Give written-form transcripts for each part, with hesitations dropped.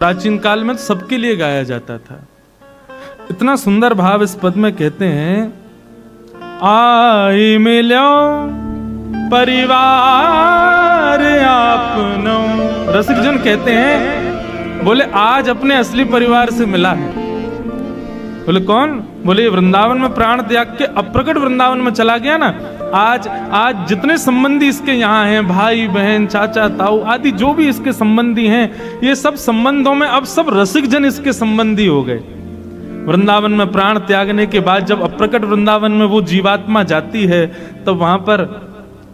प्राचीन काल में तो सबके लिए गाया जाता था। इतना सुंदर भाव इस पद में कहते हैं, आई मिलो परिवार आपनो। रसिक जन कहते हैं, बोले आज अपने असली परिवार से मिला है। बोले कौन? बोले वृंदावन में प्राण त्याग के अप्रकट वृंदावन में चला गया ना। आज जितने संबंधी इसके यहाँ हैं, भाई बहन चाचा ताऊ आदि जो भी इसके संबंधी हैं, ये सब संबंधों में अब सब रसिक जन इसके संबंधी हो गए। वृंदावन में प्राण त्यागने के बाद जब अप्रकट वृंदावन में वो जीवात्मा जाती है, तो वहां पर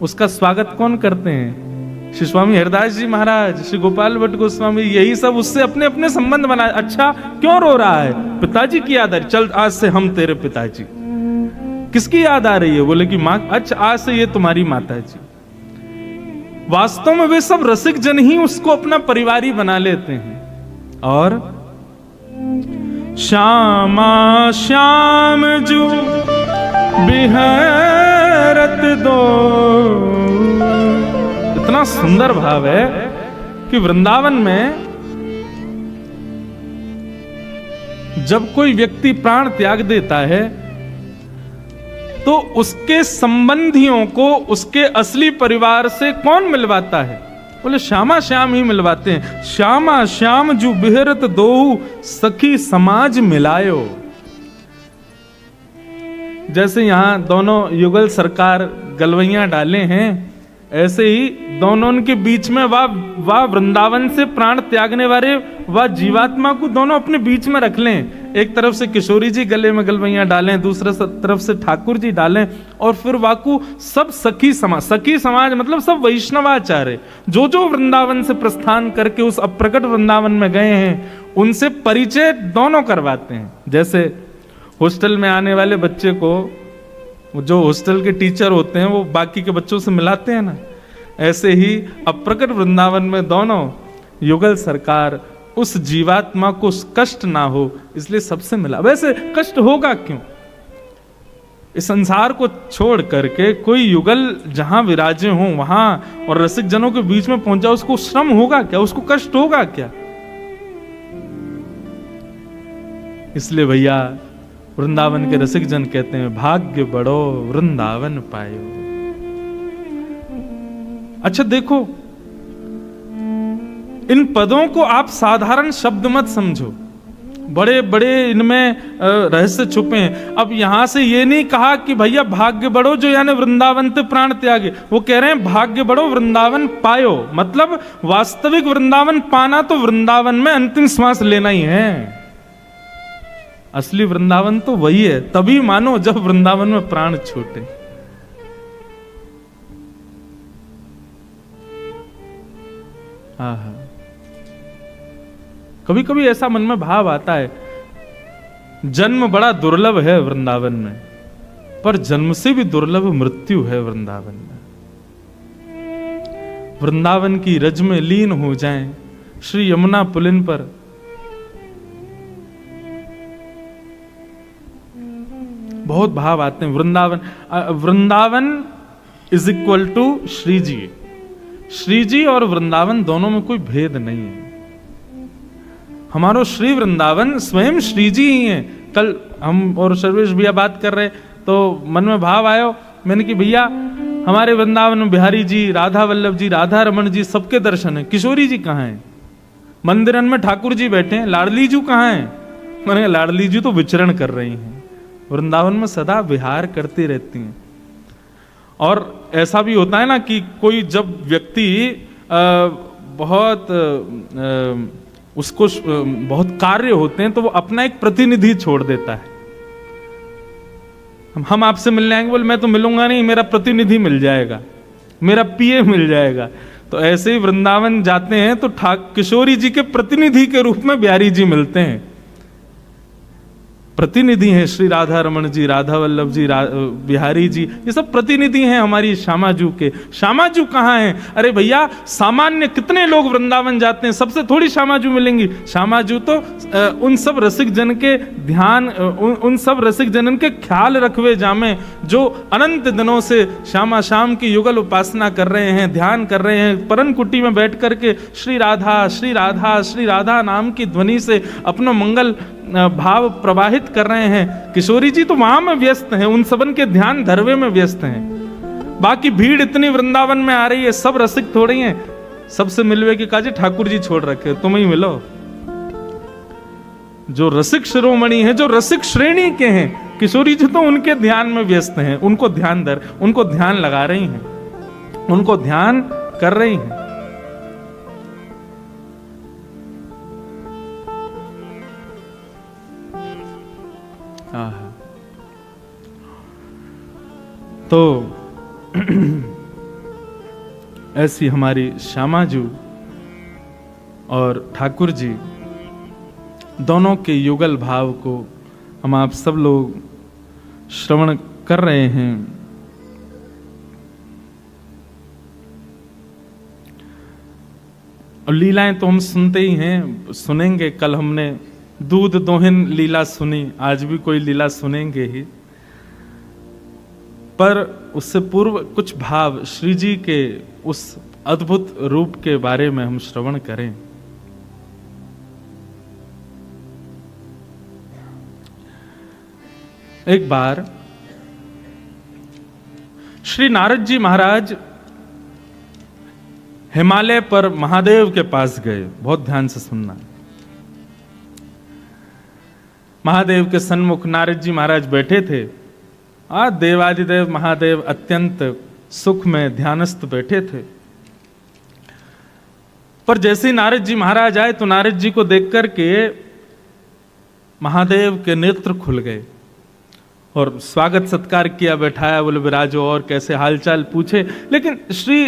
उसका स्वागत कौन करते हैं? श्री स्वामी हरिदास जी महाराज, श्री गोपाल भट्ट गोस्वामी, यही सब उससे अपने अपने संबंध बनाए। अच्छा क्यों रो रहा है? पिताजी की याद आ रही, चल आज से हम तेरे पिताजी। किसकी याद आ रही है? बोले कि माँ, अच्छा आज से ये तुम्हारी माता जी। वास्तव में वे सब रसिक जन ही उसको अपना परिवारी बना लेते हैं। और श्यामा श्याम जो बिहरत दो, इतना सुंदर भाव है कि वृंदावन में जब कोई व्यक्ति प्राण त्याग देता है तो उसके संबंधियों को उसके असली परिवार से कौन मिलवाता है? बोले श्यामा श्याम ही मिलवाते हैं। श्यामा श्याम जो बिहरत दो, सखी समाज मिलायो। जैसे यहां दोनों युगल सरकार गलवैयां डाले हैं, ऐसे ही दोनों के बीच में वाह वृंदावन से प्राण त्यागने वाले वाह जीवात्मा को दोनों अपने बीच में रख लें। एक तरफ से किशोरी जी गले में गलवैयां डालें, दूसरे तरफ से ठाकुर जी डालें, और फिर वाकू सब सखी समाज मतलब सब वैष्णवाचार्य जो जो वृंदावन से प्रस्थान करके उस अप्रकट वृंदावन में गए हैं, उनसे परिचय दोनों करवाते हैं। जैसे हॉस्टल में आने वाले बच्चे को जो हॉस्टल के टीचर होते हैं वो बाकी के बच्चों से मिलाते हैं ना, ऐसे ही अप्रकट वृंदावन में दोनों युगल सरकार उस जीवात्मा को कष्ट ना हो इसलिए सबसे मिला। वैसे कष्ट होगा क्यों? इस संसार को छोड़ करके कोई युगल जहां विराजे हों वहां और रसिक जनों के बीच में पहुंचा, उसको श्रम होगा क्या? उसको कष्ट होगा क्या? इसलिए भैया वृंदावन के रसिक जन कहते हैं, भाग्य बड़ो वृंदावन पायो। अच्छा देखो, इन पदों को आप साधारण शब्द मत समझो, बड़े बड़े इनमें रहस्य छुपे हैं। अब यहां से ये नहीं कहा कि भैया भाग्य बड़ो जो यानी वृंदावन ते प्राण त्यागे, वो कह रहे हैं भाग्य बड़ो वृंदावन पायो, मतलब वास्तविक वृंदावन पाना तो वृंदावन में अंतिम श्वास लेना ही है। असली वृंदावन तो वही है, तभी मानो जब वृंदावन में प्राण छूटे। हाँ, कभी कभी ऐसा मन में भाव आता है, जन्म बड़ा दुर्लभ है वृंदावन में, पर जन्म से भी दुर्लभ मृत्यु है वृंदावन में। वृंदावन की रज में लीन हो जाएं, श्री यमुना पुलिन पर बहुत भाव आते हैं। Vrindavan is equal to Shri ji. Shri ji और वृंदावन दोनों में कोई भेद नहीं है। हमारो श्री वृंदावन स्वयं श्री जी ही हैं। कल हम और सर्वेश भैया बात कर रहे तो मन में भाव आयो, मैंने कि भैया हमारे वृंदावन में बिहारी जी, राधा वल्लभ जी, राधा रमन जी सबके दर्शन है, किशोरी जी कहाँ हैं? मंदिरन में ठाकुर जी बैठे हैं, लाडली जी कहाँ हैं? मैंने लाडली जी तो विचरण कर रही हैं, वृंदावन में सदा विहार करती रहती हैं। और ऐसा भी होता है ना कि कोई जब व्यक्ति उसको बहुत कार्य होते हैं तो वो अपना एक प्रतिनिधि छोड़ देता है। हम आपसे मिलने आएंगे, बोले मैं तो मिलूंगा नहीं, मेरा प्रतिनिधि मिल जाएगा, मेरा पीए मिल जाएगा। तो ऐसे ही वृंदावन जाते हैं तो किशोरी जी के प्रतिनिधि के रूप में बिहारी जी मिलते हैं। प्रतिनिधि हैं। श्री राधा रमन जी, राधा वल्लभ जी, बिहारी जी, ये सब प्रतिनिधि हैं हमारी श्यामाजू के। श्यामाजू कहाँ हैं? अरे भैया, सामान्य कितने लोग वृंदावन जाते हैं, सबसे थोड़ी श्यामाजू मिलेंगी। श्यामाजू तो उन सब रसिक जन के ध्यान, उन सब रसिक जनन के ख्याल रखवे जामे, जो अनंत दिनों से श्यामा श्याम की युगल उपासना कर रहे हैं, ध्यान कर रहे हैं, परन कुटी में बैठ करके श्री राधा श्री राधा श्री राधा नाम की ध्वनि से अपना मंगल भाव प्रवाहित कर रहे हैं। किशोरी जी तो वहां में व्यस्त हैं, उन सबन के ध्यान धरवे में व्यस्त हैं। बाकी भीड़ इतनी वृंदावन में आ रही है, सब रसिक थोड़ी हैं। सबसे मिलवे के काजे ठाकुर जी छोड़ रखे, तुम ही मिलो। जो रसिक शिरोमणि हैं, जो रसिक श्रेणी के हैं, किशोरी जी तो उनके ध्यान में व्यस्त हैं, उनको ध्यान लगा रही हैं, उनको ध्यान कर रही हैं। तो ऐसी हमारी श्यामाजू और ठाकुर जी दोनों के युगल भाव को हम आप सब लोग श्रवण कर रहे हैं। और लीलाएं तो हम सुनते ही हैं, सुनेंगे। कल हमने दूध दोहन लीला सुनी, आज भी कोई लीला सुनेंगे ही। पर उससे पूर्व कुछ भाव श्री जी के उस अद्भुत रूप के बारे में हम श्रवण करें। एक बार श्री नारद जी महाराज हिमालय पर महादेव के पास गए। बहुत ध्यान से सुनना। महादेव के सन्मुख नारद जी महाराज बैठे थे। देवादिदेव महादेव अत्यंत सुख में ध्यानस्थ बैठे थे। पर जैसे ही नारद जी महाराज आए तो नारद जी को देख करके महादेव के नेत्र खुल गए और स्वागत सत्कार किया, बैठाया, बोले विराजो और कैसे हालचाल पूछे। लेकिन श्री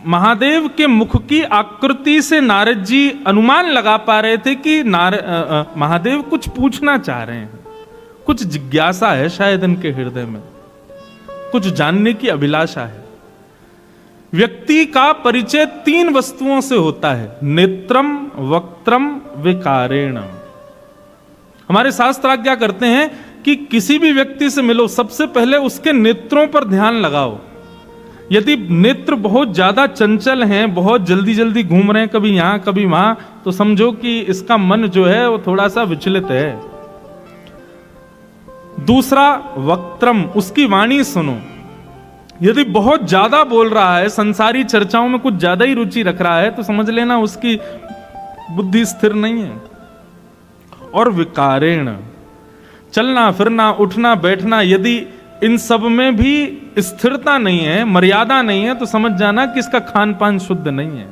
महादेव के मुख की आकृति से नारद जी अनुमान लगा पा रहे थे कि महादेव कुछ पूछना चाह रहे हैं, कुछ जिज्ञासा है शायद इनके हृदय में, कुछ जानने की अभिलाषा है। व्यक्ति का परिचय 3 वस्तुओं से होता है, नेत्रम, वक्त्रम, विकारेण। हमारे शास्त्र आज्ञा करते हैं कि किसी भी व्यक्ति से मिलो, सबसे पहले उसके नेत्रों पर ध्यान लगाओ। यदि नेत्र बहुत ज्यादा चंचल हैं, बहुत जल्दी जल्दी घूम रहे हैं, कभी यहां कभी वहां, तो समझो कि इसका मन जो है वो थोड़ा सा विचलित है। दूसरा वक्त्रम, उसकी वाणी सुनो। यदि बहुत ज्यादा बोल रहा है, संसारी चर्चाओं में कुछ ज्यादा ही रुचि रख रहा है, तो समझ लेना उसकी बुद्धि स्थिर नहीं है। और विकारेण, चलना फिरना, उठना बैठना, यदि इन सब में भी स्थिरता नहीं है, मर्यादा नहीं है, तो समझ जाना कि इसका खान पान शुद्ध नहीं है।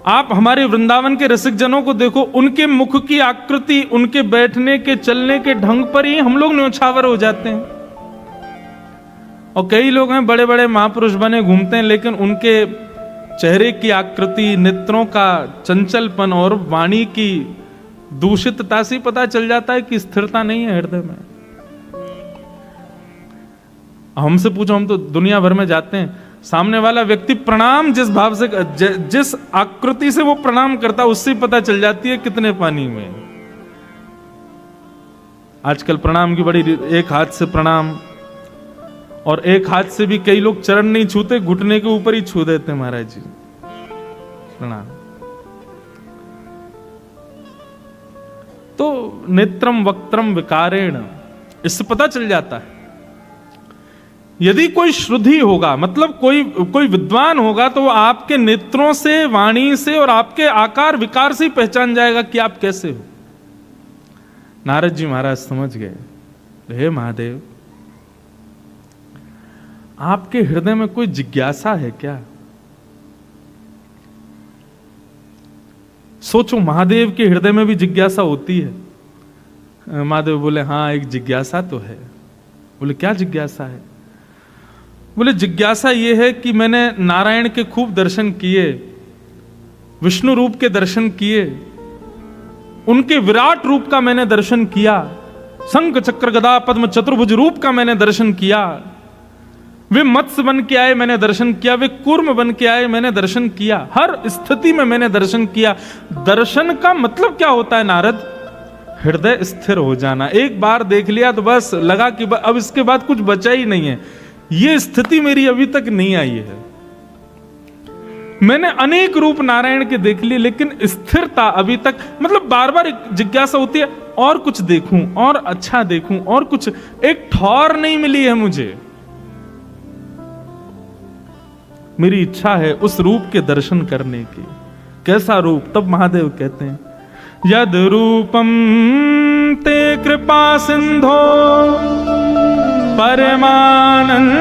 आप हमारे वृंदावन के रसिक जनों को देखो, उनके मुख की आकृति, उनके बैठने के चलने के ढंग पर ही हम लोग न्योछावर हो जाते हैं। और कई लोग हैं बड़े बड़े महापुरुष बने घूमते हैं, लेकिन उनके चेहरे की आकृति, नेत्रों का चंचलपन और वाणी की दूषितता से पता चल जाता है कि स्थिरता नहीं है हृदय में। हमसे पूछो, हम तो दुनिया भर में जाते हैं, सामने वाला व्यक्ति प्रणाम जिस भाव से, जिस आकृति से वो प्रणाम करता, उससे पता चल जाती है कितने पानी में। आजकल प्रणाम की बड़ी, एक हाथ से प्रणाम, और एक हाथ से भी कई लोग चरण नहीं छूते, घुटने के ऊपर ही छू देते महाराज जी प्रणाम। तो नेत्रम वक्त्रम विकारेण, इससे पता चल जाता है। यदि कोई श्रुद्धि होगा, मतलब कोई विद्वान होगा, तो वो आपके नेत्रों से, वाणी से और आपके आकार विकार से ही पहचान जाएगा कि आप कैसे हो। नारद जी महाराज समझ गए, हे महादेव, आपके हृदय में कोई जिज्ञासा है क्या? सोचो, महादेव के हृदय में भी जिज्ञासा होती है। महादेव बोले, हाँ एक जिज्ञासा तो है। बोले, क्या जिज्ञासा है? बोले, जिज्ञासा ये है कि मैंने नारायण के खूब दर्शन किए, विष्णु रूप के दर्शन किए, उनके विराट रूप का मैंने दर्शन किया, शंख चक्र गदा पद्म चतुर्भुज रूप का मैंने दर्शन किया। वे मत्स्य बन के आए, मैंने दर्शन किया। वे कूर्म बन के आए, मैंने दर्शन किया। हर स्थिति में मैंने दर्शन किया। दर्शन का मतलब क्या होता है नारद? हृदय स्थिर हो जाना। एक बार देख लिया तो बस लगा कि अब इसके बाद कुछ बचा ही नहीं है। ये स्थिति मेरी अभी तक नहीं आई है। मैंने अनेक रूप नारायण के देख लिए, लेकिन स्थिरता अभी तक, मतलब बार बार एक जिज्ञासा होती है और कुछ देखूं, और अच्छा देखूं, और कुछ, एक ठौर नहीं मिली है मुझे। मेरी इच्छा है उस रूप के दर्शन करने की। कैसा रूप? तब महादेव कहते हैं, यद रूपम ते कृपा सिंधो परमानंददायकम।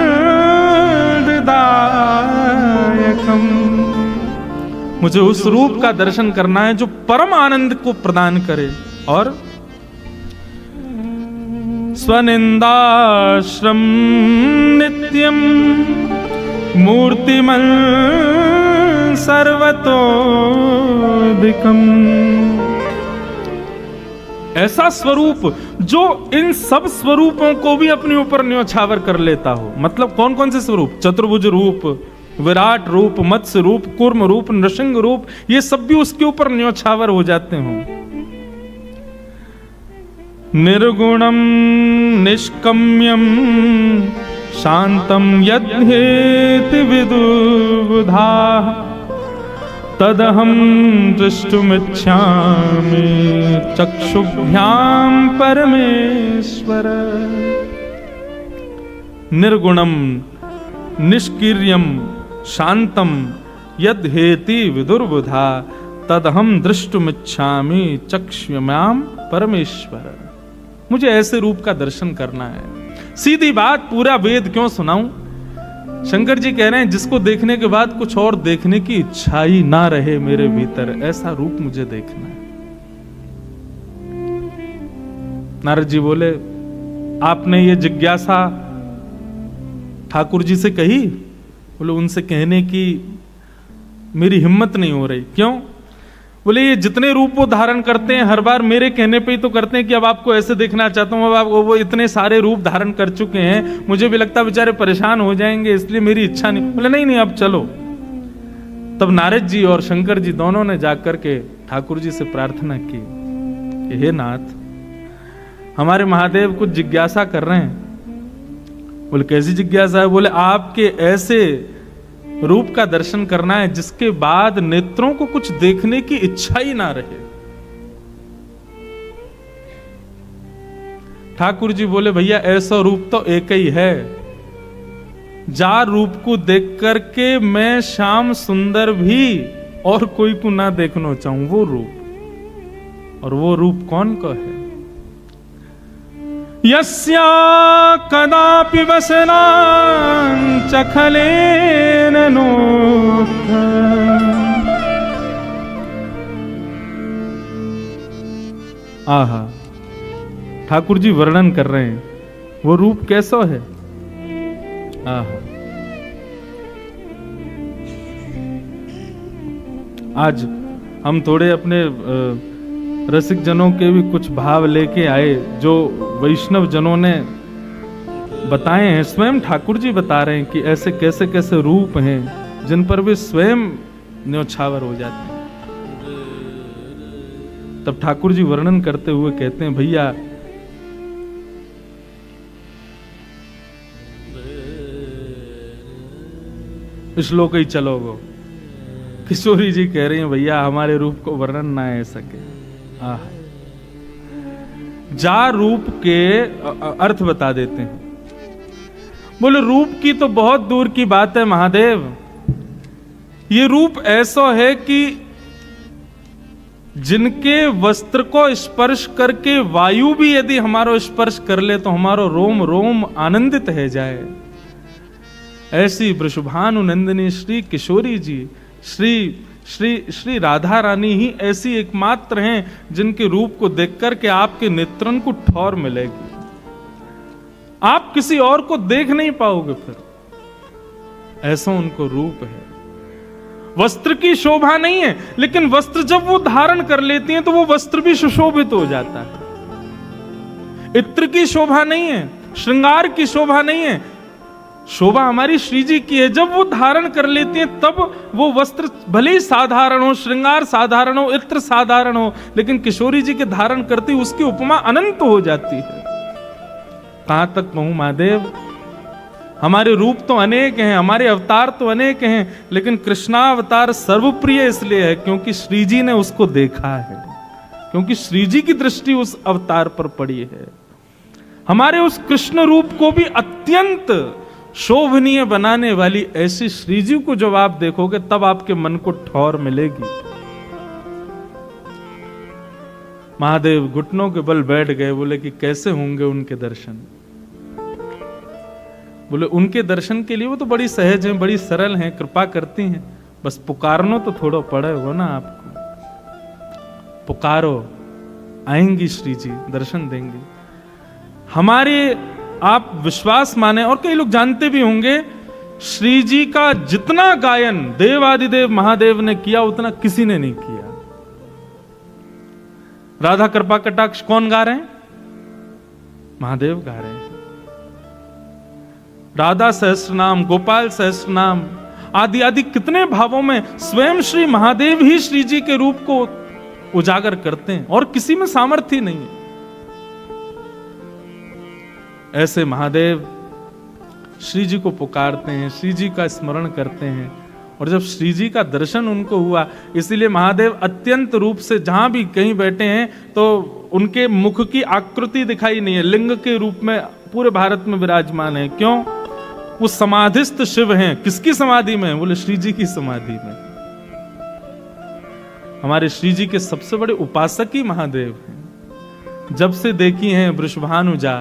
मुझे उस रूप का दर्शन करना है जो परम आनंद को प्रदान करे। और स्वनिंदाश्रम नित्यम मूर्तिमल सर्वतोदिकम। ऐसा स्वरूप जो इन सब स्वरूपों को भी अपने ऊपर न्योछावर कर लेता हो। मतलब कौन कौन से स्वरूप? चतुर्भुज रूप, विराट रूप, मत्स्य रूप, कूर्म रूप, नृसिंह रूप, ये सब भी उसके ऊपर न्योछावर हो जाते हो। निर्गुणम निष्कम्यम शांतम यद्हेति विदुर्बुधा तदहं दृष्टुमिच्छामि चक्षुभ्याम परमेश्वर। निर्गुणम निष्क्रियम शांतम यद्हेति विदुर्बुधा तदहं दृष्टुमिच्छामि चक्षुभ्याम परमेश्वर। मुझे ऐसे रूप का दर्शन करना है। सीधी बात, पूरा वेद क्यों सुनाऊं? शंकर जी कह रहे हैं जिसको देखने के बाद कुछ और देखने की इच्छा ही ना रहे मेरे भीतर, ऐसा रूप मुझे देखना है। नारद जी बोले, आपने ये जिज्ञासा ठाकुर जी से कही? बोले, उनसे कहने की मेरी हिम्मत नहीं हो रही। क्यों? बोले, ये जितने रूप वो धारण करते हैं हर बार मेरे कहने पे ही तो करते हैं कि अब आपको ऐसे देखना चाहता हूं। अब आप वो इतने सारे रूप धारण कर चुके हैं, मुझे भी लगता बेचारे परेशान हो जाएंगे, इसलिए मेरी इच्छा नहीं। बोले, नहीं नहीं, अब चलो। तब नारद जी और शंकर जी दोनों ने जाकर के ठाकुर जी से प्रार्थना की कि हे नाथ, हमारे महादेव कुछ जिज्ञासा कर रहे हैं। बोले, कैसी जिज्ञासा है? बोले, आपके ऐसे रूप का दर्शन करना है जिसके बाद नेत्रों को कुछ देखने की इच्छा ही ना रहे। ठाकुर जी बोले, भैया ऐसा रूप तो एक ही है, जार रूप को देख करके मैं श्याम सुंदर भी और कोई को ना देखना चाहूं, वो रूप। और वो रूप कौन का है? यस्या कदापि वसना चखलेन नोत्थ। आहा, ठाकुर जी वर्णन कर रहे हैं वो रूप कैसा है। आहा, आज हम थोड़े अपने रसिक जनों के भी कुछ भाव लेके आए जो वैष्णव जनों ने बताए हैं। स्वयं ठाकुर जी बता रहे हैं कि ऐसे कैसे कैसे रूप हैं जिन पर वे स्वयं न्योछावर हो जाते हैं। तब ठाकुर जी वर्णन करते हुए कहते हैं, भैया श्लोक ही चलोगो। किशोरी जी कह रही हैं, भैया हमारे रूप को वर्णन ना है सके। जा रूप के अर्थ बता देते हैं। बोले, रूप की तो बहुत दूर की बात है महादेव, ये रूप ऐसा है कि जिनके वस्त्र को स्पर्श करके वायु भी यदि हमारा स्पर्श कर ले तो हमारा रोम रोम आनंदित है जाए। ऐसी वृषभानु नंदिनी श्री किशोरी जी, श्री श्री श्री राधा रानी ही ऐसी एकमात्र हैं जिनके रूप को देखकर के आपके नेत्रन को ठौर मिलेगी। आप किसी और को देख नहीं पाओगे फिर, ऐसा उनको रूप है। वस्त्र की शोभा नहीं है, लेकिन वस्त्र जब वो धारण कर लेती हैं तो वो वस्त्र भी सुशोभित हो जाता है। इत्र की शोभा नहीं है, श्रृंगार की शोभा नहीं है, शोभा हमारी श्री जी की है। जब वो धारण कर लेती हैं तब वो वस्त्र भले ही साधारण हो, श्रृंगार साधारण हो, इत्र साधारण हो, लेकिन किशोरी जी के धारण करती उसकी उपमा अनंत हो जाती है। कहां तक कहूं महादेव, हमारे रूप तो अनेक हैं, हमारे अवतार तो अनेक हैं, लेकिन कृष्णावतार सर्वप्रिय इसलिए है क्योंकि श्री जी ने उसको देखा है, क्योंकि श्री जी की दृष्टि उस अवतार पर पड़ी है। हमारे उस कृष्ण रूप को भी अत्यंत शोभनीय बनाने वाली ऐसी श्री जी को जब आप देखोगे तब आपके मन को ठौर मिलेगी। महादेव घुटनों के बल बैठ गए, बोले कि कैसे होंगे उनके दर्शन। बोले उनके दर्शन के लिए वो तो बड़ी सहज हैं, बड़ी सरल हैं, कृपा करती हैं, बस पुकारनो तो थोड़ा पड़े हो ना आपको। पुकारो, आएंगी श्री जी, दर्शन देंगे। हमारे आप विश्वास माने, और कई लोग जानते भी होंगे, श्री जी का जितना गायन देवादिदेव महादेव ने किया उतना किसी ने नहीं किया। राधा कृपा कटाक्ष कौन गा रहे हैं? महादेव गा रहे हैं। राधा सहस्त्रनाम, गोपाल सहस्त्रनाम आदि आदि कितने भावों में स्वयं श्री महादेव ही श्री जी के रूप को उजागर करते हैं और किसी में सामर्थ्य नहीं है। ऐसे महादेव श्री जी को पुकारते हैं, श्री जी का स्मरण करते हैं, और जब श्री जी का दर्शन उनको हुआ, इसीलिए महादेव अत्यंत रूप से जहां भी कहीं बैठे हैं तो उनके मुख की आकृति दिखाई नहीं है, लिंग के रूप में पूरे भारत में विराजमान है। क्यों? वो समाधिस्थ शिव हैं। किसकी समाधि में? बोले श्री जी की समाधि में। हमारे श्री जी के सबसे बड़े उपासक ही महादेव हैं। जब से देखी हैं वृषभानुजा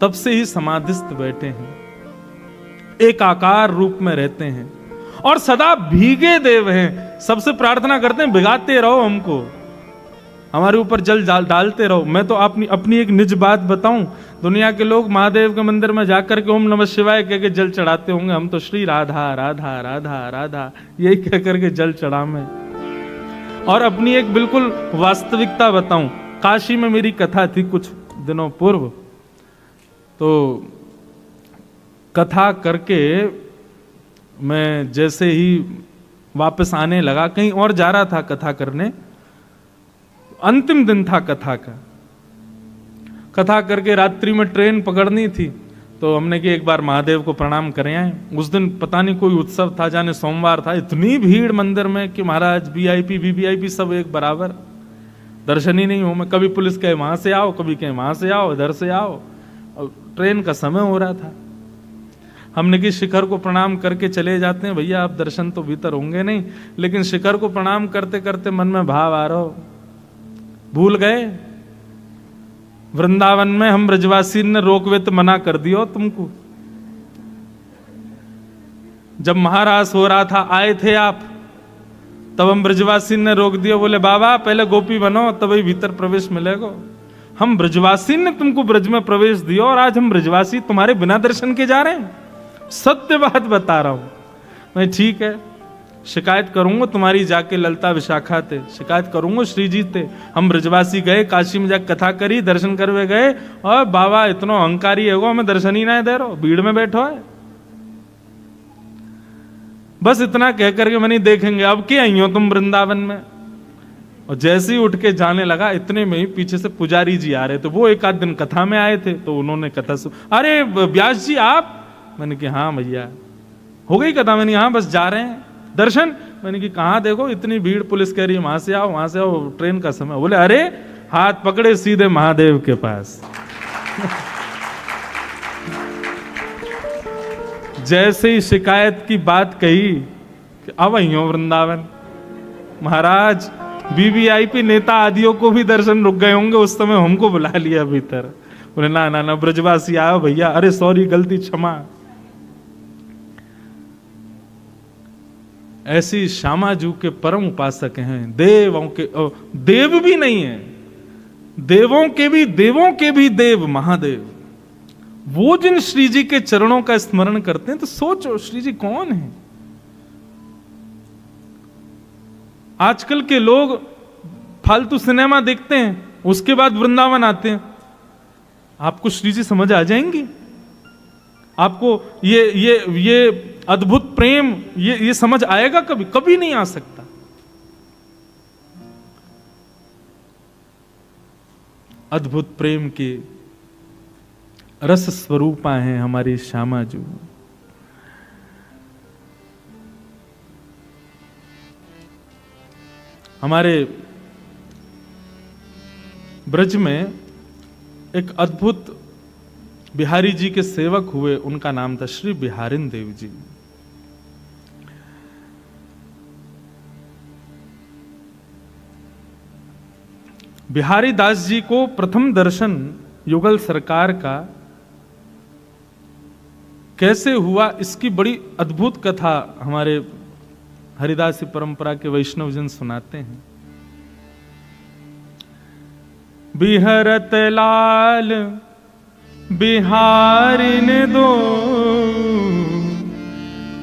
तब से ही समाधिस्थ बैठे हैं, एक आकार रूप में रहते हैं और सदा भीगे देव हैं। सबसे प्रार्थना करते हैं भिगाते रहो हमको, हमारे ऊपर जल डालते रहो। मैं तो अपनी एक निज बात बताऊं, दुनिया के लोग महादेव के मंदिर में जाकर के ओम नमः शिवाय कह के जल चढ़ाते होंगे, हम तो श्री राधा राधा राधा राधा यही कह करके जल चढ़ावे। और अपनी एक बिल्कुल वास्तविकता बताऊं, काशी में मेरी कथा थी कुछ दिनों पूर्व, तो कथा करके मैं जैसे ही वापस आने लगा, कहीं और जा रहा था कथा करने, अंतिम दिन था कथा का। कथा करके रात्रि में ट्रेन पकड़नी थी, तो हमने कि एक बार महादेव को प्रणाम करें आए। उस दिन पता नहीं कोई उत्सव था, जाने सोमवार था, इतनी भीड़ मंदिर में कि महाराज वीआईपी वीवीआईपी सब एक बराबर, दर्शन ही नहीं हो। मैं कभी पुलिस कहे वहां से आओ, कभी कहे वहां से आओ, इधर से आओ, और ट्रेन का समय हो रहा था। हमने कि शिखर को प्रणाम करके चले जाते हैं, भैया आप दर्शन तो भीतर होंगे नहीं। लेकिन शिखर को प्रणाम करते करते मन में भाव आ रहा हो, भूल गए वृंदावन में हम ब्रजवासी ने रोकवे तो मना कर दियो तुमको। जब महारास हो रहा था आए थे आप, तब हम ब्रजवासी ने रोक दियो, बोले बाबा पहले गोपी बनो तभी भीतर प्रवेश मिलेगा। हम ब्रजवासी ने तुमको ब्रज में प्रवेश दिया और आज हम ब्रजवासी तुम्हारे बिना दर्शन के जा रहे हैं। सत्य बात बता रहा हूं मैं। ठीक है, शिकायत करूंगा तुम्हारी जाके ललता विशाखा थे, शिकायत करूंगा श्री जी थे। हम ब्रजवासी गए, काशी में जाकर कथा करी, दर्शन करवे गए, और बाबा इतना अहंकारी है वो, हमें दर्शन ही ना दे रहो, भीड़ में बैठो है। बस इतना कह करके मैंने देखेंगे अब क्या आई हो तुम वृंदावन में। और जैसे ही उठ के जाने लगा, इतने में ही पीछे से पुजारी जी आ रहे थे। वो एक आध दिन कथा में आए थे, तो उन्होंने कथा सुन, अरे व्यास जी आप? मैंने कि हाँ भैया हो गई कथा। मैंने हाँ बस जा रहे हैं दर्शन। मैंने कि कहाँ देखो इतनी भीड़, पुलिस कह रही है वहां से आओ वहां से आओ, ट्रेन का समय। बोले अरे हाथ पकड़े सीधे महादेव के पास। जैसे ही शिकायत की बात कही कि अब आई हो वृंदावन, महाराज वीवीआईपी नेता आदियों को भी दर्शन रुक गए होंगे उस समय, हमको बुला लिया भीतर। बोले ना ना ना ब्रजवासी आओ भैया, अरे सॉरी गलती क्षमा। ऐसी श्यामाजू के परम उपासक हैं, देवों के देव भी नहीं है, देवों के भी देव महादेव। वो जिन श्री जी के चरणों का स्मरण करते हैं तो सोचो श्री जी कौन है। आजकल के लोग फालतू सिनेमा देखते हैं, उसके बाद वृंदावन आते हैं। आपको श्री जी समझ आ जाएंगी? आपको ये अद्भुत प्रेम ये समझ आएगा? कभी कभी नहीं आ सकता। अद्भुत प्रेम के रस स्वरूपा हैं हमारी श्यामा जी। हमारे ब्रज में एक अद्भुत बिहारी जी के सेवक हुए, उनका नाम था श्री बिहारिन देव जी। बिहारी दास जी को प्रथम दर्शन युगल सरकार का कैसे हुआ, इसकी बड़ी अद्भुत कथा हमारे हरिदासी परंपरा के वैष्णव जन सुनाते हैं। बिहरत लाल बिहारिन दो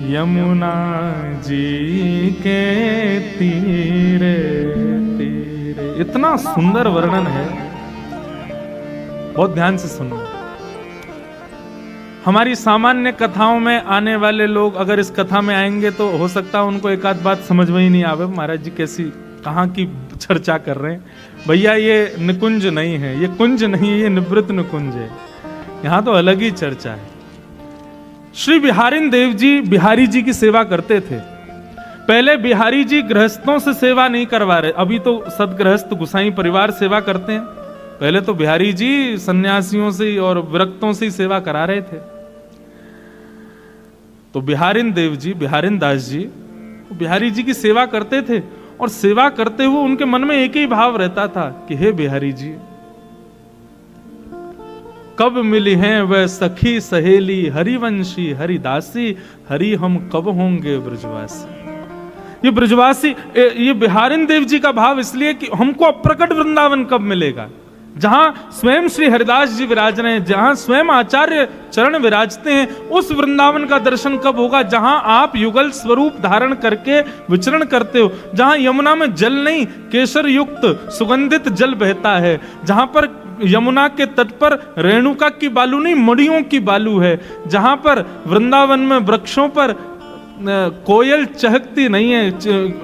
यमुना जी के तीरे तीरे। इतना सुंदर वर्णन है, बहुत ध्यान से सुनो। हमारी सामान्य कथाओं में आने वाले लोग अगर इस कथा में आएंगे तो हो सकता है उनको एक आध बात समझ में ही नहीं आवे, महाराज जी कैसी कहाँ की चर्चा कर रहे हैं। भैया ये निकुंज नहीं है, ये कुंज नहीं है, ये निवृत्त निकुंज है। यहां तो अलग ही चर्चा है। श्री बिहारिन देव जी बिहारी जी की सेवा करते थे। पहले बिहारी जी गृहस्थों से सेवा नहीं करवा रहे, अभी तो सदगृहस्थ गुसाई परिवार सेवा करते हैं। पहले तो बिहारी जी सन्यासियों से और विरक्तों से ही सेवा करा रहे थे। तो बिहारिन देव जी बिहारिन दास जी बिहारी जी की सेवा करते थे, और सेवा करते हुए उनके मन में एक ही भाव रहता था कि हे बिहारी जी, कब मिली हैं वह सखी सहेली हरिवंशी हरिदासी, हरि हम कब होंगे ब्रजवासी। ये ब्रजवासी, ये बिहारिन देव जी का भाव इसलिए कि हमको अप्रकट वृंदावन कब मिलेगा, जहां स्वयं श्री हरिदास जी विराज रहे हैं, जहां स्वयं आचार्य चरण विराजते हैं, उस वृंदावन का दर्शन कब होगा जहां आप युगल स्वरूप धारण करके विचरण करते हो, जहां यमुना में जल नहीं केसर युक्त सुगंधित जल बहता है, जहां पर यमुना के तट पर रेणुका की बालू नहीं मणियों की बालू है, जहां पर वृंदावन में वृक्षों पर कोयल चहकती नहीं है,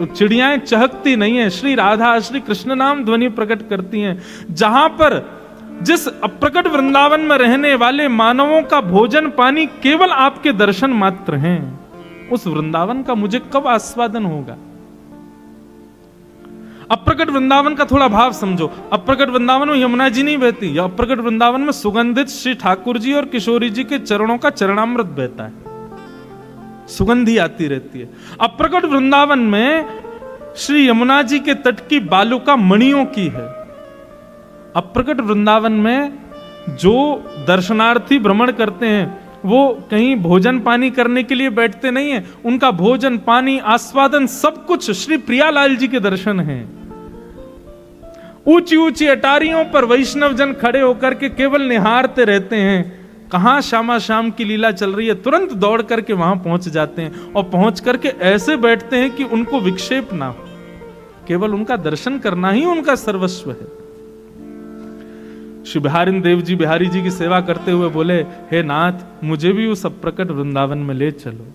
चिड़ियाएं चहकती नहीं है, श्री राधा श्री कृष्ण नाम ध्वनि प्रकट करती हैं, जहां पर जिस अप्रकट वृंदावन में रहने वाले मानवों का भोजन पानी केवल आपके दर्शन मात्र हैं, उस वृंदावन का मुझे कब आस्वादन होगा। अप्रकट वृंदावन का थोड़ा भाव समझो। अप्रकट वृंदावन में यमुना जी नहीं बहती, या अप्रकट वृंदावन में सुगंधित श्री ठाकुर जी और किशोरी जी के चरणों का चरणामृत बहता है, सुगंधी आती रहती है। अप्रकट वृंदावन में श्री यमुना जी के तट की बालुका मणियों की है। अप्रकट वृंदावन में जो दर्शनार्थी भ्रमण करते हैं वो कहीं भोजन पानी करने के लिए बैठते नहीं है, उनका भोजन पानी आस्वादन सब कुछ श्री प्रियालाल जी के दर्शन हैं। ऊंची ऊंची अटारियों पर वैष्णव जन खड़े होकर के केवल निहारते रहते हैं, कहां श्यामा श्याम की लीला चल रही है, तुरंत दौड़ करके वहां पहुंच जाते हैं, और पहुंच करके ऐसे बैठते हैं कि उनको विक्षेप ना हो, केवल उनका दर्शन करना ही उनका सर्वस्व है। श्री बिहारिन देव जी बिहारी जी की सेवा करते हुए बोले, हे नाथ, मुझे भी उस अप्रकट वृंदावन में ले चलो।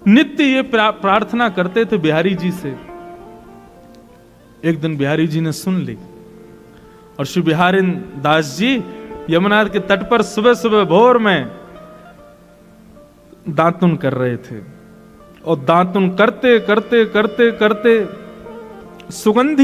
नित्य ये प्रार्थना करते थे बिहारी जी से। एक दिन बिहारी जी ने सुन ली, और श्री बिहारिन दास जी यमुना के तट पर सुबह सुबह भोर में दातुन कर रहे थे, और दातुन करते करते करते करते सुगंधी